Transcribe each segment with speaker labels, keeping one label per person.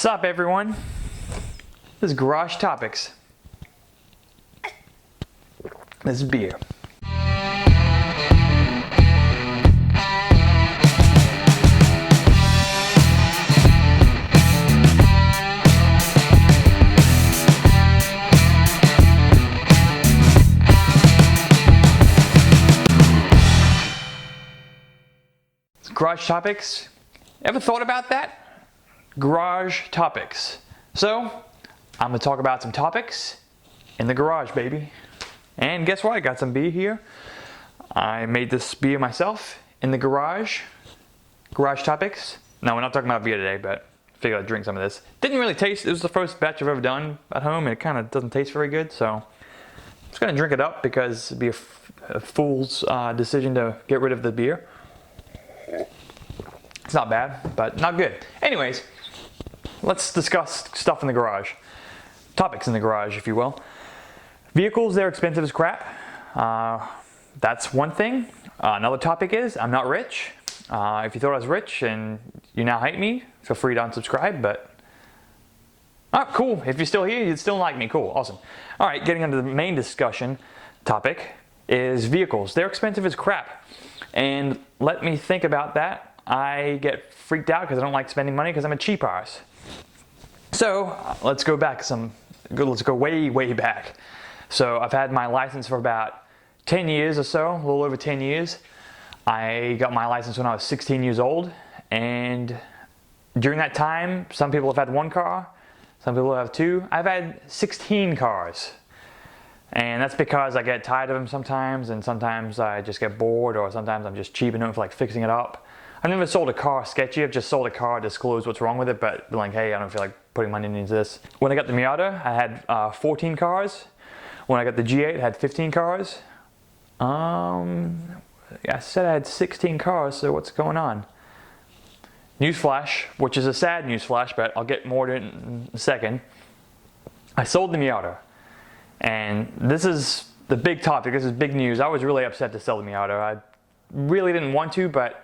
Speaker 1: Sup everyone, this is Garage Topics. This is beer. Garage Topics, ever thought about that? Garage Topics. So, I'm gonna talk about some topics in the garage, baby. And guess what? I got some beer here. I made this beer myself in the garage. Garage Topics. No, we're not talking about beer today, but I figured I'd drink some of this. Didn't really taste, it was the first batch I've ever done at home, and it kind of doesn't taste very good, so I'm just gonna drink it up because it'd be a fool's decision to get rid of the beer. It's not bad, but not good. Anyways, let's discuss stuff in the garage. Topics in the garage, if you will. Vehicles, they're expensive as crap. That's one thing. Another topic is, I'm not rich. If you thought I was rich and you now hate me, feel free to unsubscribe, but... Oh, cool. If you're still here, you'd still like me. Cool, awesome. All right, getting into the main discussion topic is vehicles. They're expensive as crap. And let me think about that. I get freaked out because I don't like spending money because I'm a cheap ass. So let's go back let's go way back. So I've had my license for about 10 years or so, a little over 10 years. I got my license when I was 16 years old, and during that time, some people have had one car, some people have two. I've had 16 cars. And that's because I get tired of them sometimes, and sometimes I just get bored, or sometimes I'm just cheap enough for like fixing it up. I've never sold a car sketchy. I've just sold a car, disclosed what's wrong with it, but been like, hey, I don't feel like putting money into this. When I got the Miata, I had 14 cars. When I got the G8, I had 15 cars. I said I had 16 cars, so what's going on? Newsflash, which is a sad newsflash, but I'll get more to it in a second. I sold the Miata, and this is the big topic. This is big news. I was really upset to sell the Miata. I really didn't want to, but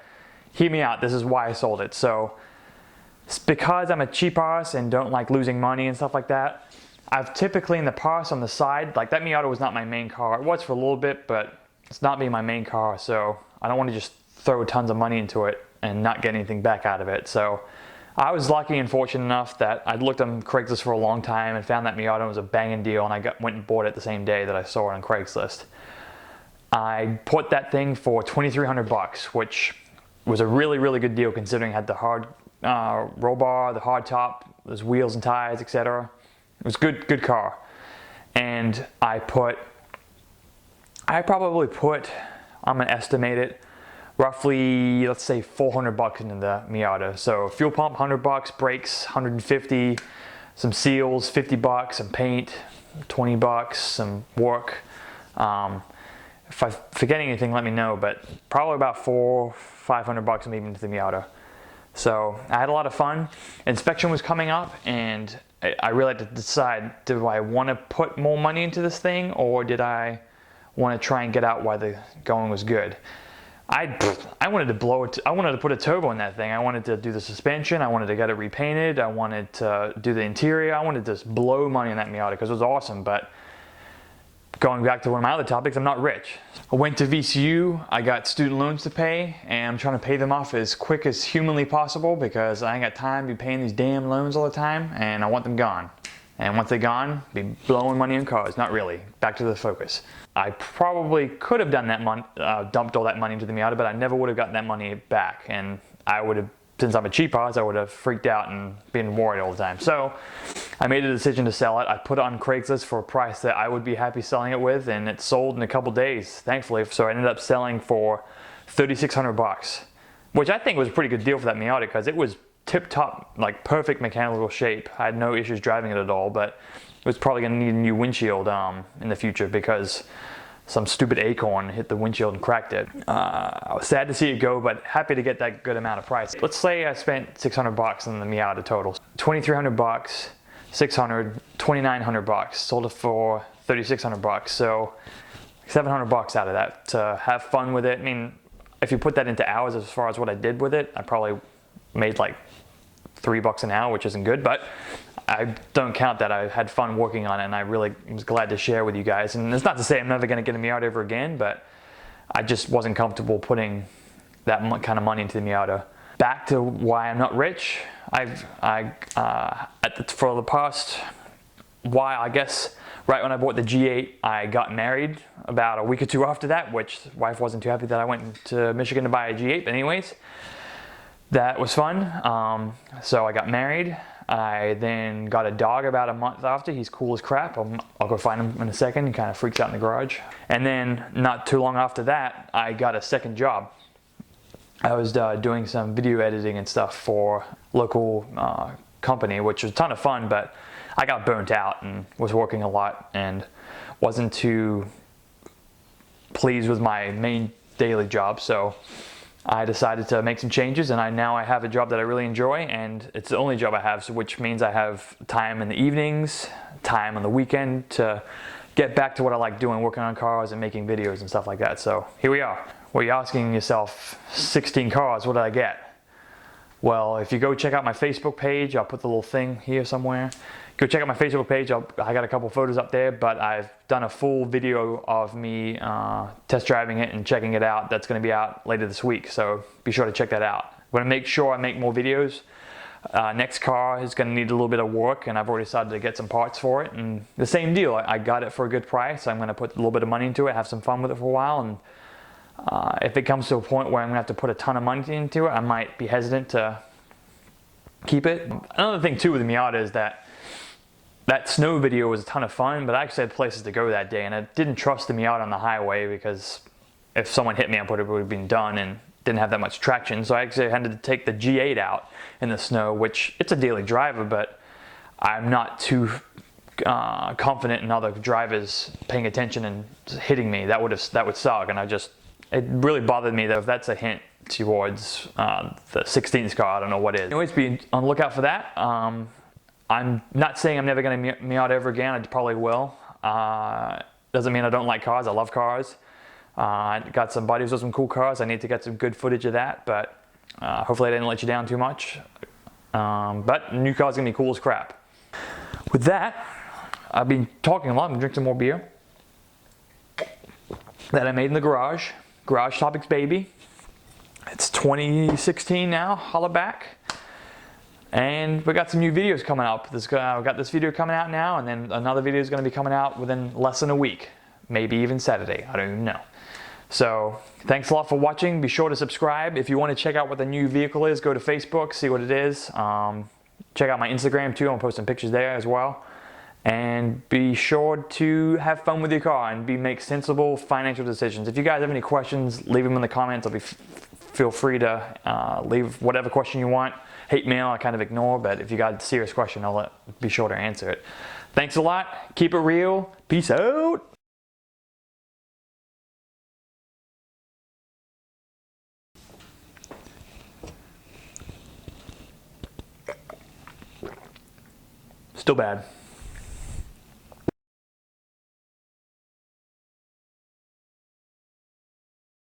Speaker 1: hear me out, this is why I sold it. So, it's because I'm a cheap ass and don't like losing money and stuff like that. I've typically in the past on the side, like that Miata was not my main car. It was for a little bit, but it's not being my main car, so I don't want to just throw tons of money into it and not get anything back out of it. So, I was lucky and fortunate enough that I'd looked on Craigslist for a long time and found that Miata was a banging deal, and I went and bought it the same day that I saw it on Craigslist. I bought that thing for $2,300, which was a really good deal considering it had the hard roll bar, the hard top, those wheels and tires, etc. It was good car. And I probably put, I'm gonna estimate it, roughly, let's say $400 into the Miata. So fuel pump, $100, brakes, $150, some seals, $50, some paint, $20, some work. If I forget anything, let me know, but probably about $500 maybe into the Miata. So I had a lot of fun. Inspection was coming up, and I really had to decide, do I want to put more money into this thing, or did I want to try and get out while the going was good? I wanted to blow it. I wanted to put a turbo in that thing. I wanted to do the suspension. I wanted to get it repainted. I wanted to do the interior. I wanted to just blow money in that Miata because it was awesome. But going back to one of my other topics, I'm not rich. I went to VCU, I got student loans to pay, and I'm trying to pay them off as quick as humanly possible because I ain't got time to be paying these damn loans all the time, and I want them gone. And once they're gone, be blowing money in cars. Not really. Back to the focus. I probably could have done that dumped all that money into the Miata, but I never would have gotten that money back, and I would have, since I'm a cheap ass, I would have freaked out and been worried all the time. So I made a decision to sell it. I put it on Craigslist for a price that I would be happy selling it with, and it sold in a couple days, thankfully. So I ended up selling for $3,600, which I think was a pretty good deal for that Miata because it was tip-top, like perfect mechanical shape. I had no issues driving it at all, but it was probably going to need a new windshield in the future because some stupid acorn hit the windshield and cracked it. I was sad to see it go, but happy to get that good amount of price. Let's say I spent $600 on the Miata total. $2,300, $600, $2,900. Sold it for $3,600. So $700 out of that to have fun with it. I mean, if you put that into hours as far as what I did with it, I probably made like $3 an hour, which isn't good, but I don't count that. I had fun working on it, and I really was glad to share with you guys. And it's not to say I'm never going to get a Miata ever again, but I just wasn't comfortable putting that kind of money into the Miata. Back to why I'm not rich. For the past while, I guess, right when I bought the G8, I got married about a week or two after that, which the wife wasn't too happy that I went to Michigan to buy a G8, but anyways, that was fun. So I got married. I then got a dog about a month after. He's cool as crap. I'll go find him in a second. He kind of freaks out in the garage. And then not too long after that, I got a second job. I was doing some video editing and stuff for local company, which was a ton of fun, but I got burnt out and was working a lot and wasn't too pleased with my main daily job. So I decided to make some changes, and now I have a job that I really enjoy, and it's the only job I have, so which means I have time in the evenings, time on the weekend to get back to what I like doing, working on cars and making videos and stuff like that. So here we are. Well, you're asking yourself, 16 cars, what did I get? Well, if you go check out my Facebook page, I'll put the little thing here somewhere. Go check out my Facebook page. I got a couple photos up there, but I've done a full video of me test driving it and checking it out. That's going to be out later this week, so be sure to check that out. I'm going to make sure I make more videos. Next car is going to need a little bit of work, and I've already started to get some parts for it. And the same deal, I got it for a good price. I'm going to put a little bit of money into it, have some fun with it for a while, and if it comes to a point where I'm going to have to put a ton of money into it, I might be hesitant to keep it. Another thing too with the Miata is that snow video was a ton of fun, but I actually had places to go that day, and I didn't trust the Miata on the highway because if someone hit me, I would have been done and didn't have that much traction. So I actually had to take the G8 out in the snow, which it's a daily driver, but I'm not too confident in other drivers paying attention and hitting me. That would suck, and it really bothered me that if that's a hint towards the 16th car, I don't know what is. Anyways, be on the lookout for that. I'm not saying I'm never going to Miata ever again. I probably will. Doesn't mean I don't like cars. I love cars. I got some buddies with some cool cars. I need to get some good footage of that, but hopefully I didn't let you down too much. But new car's going to be cool as crap. With that, I've been talking a lot. I'm going to drink some more beer that I made in the garage. Garage Topics, baby. It's 2016 now. Holla back. And we got some new videos coming out. We got this video coming out now, and then another video is going to be coming out within less than a week. Maybe even Saturday. I don't even know. So thanks a lot for watching. Be sure to subscribe. If you want to check out what the new vehicle is, go to Facebook, see what it is. Check out my Instagram too. I'm posting pictures there as well. And be sure to have fun with your car and make sensible financial decisions. If you guys have any questions, leave them in the comments. Feel free to leave whatever question you want. Hate mail, I kind of ignore, but if you got a serious question, I'll be sure to answer it. Thanks a lot. Keep it real. Peace out. Still bad.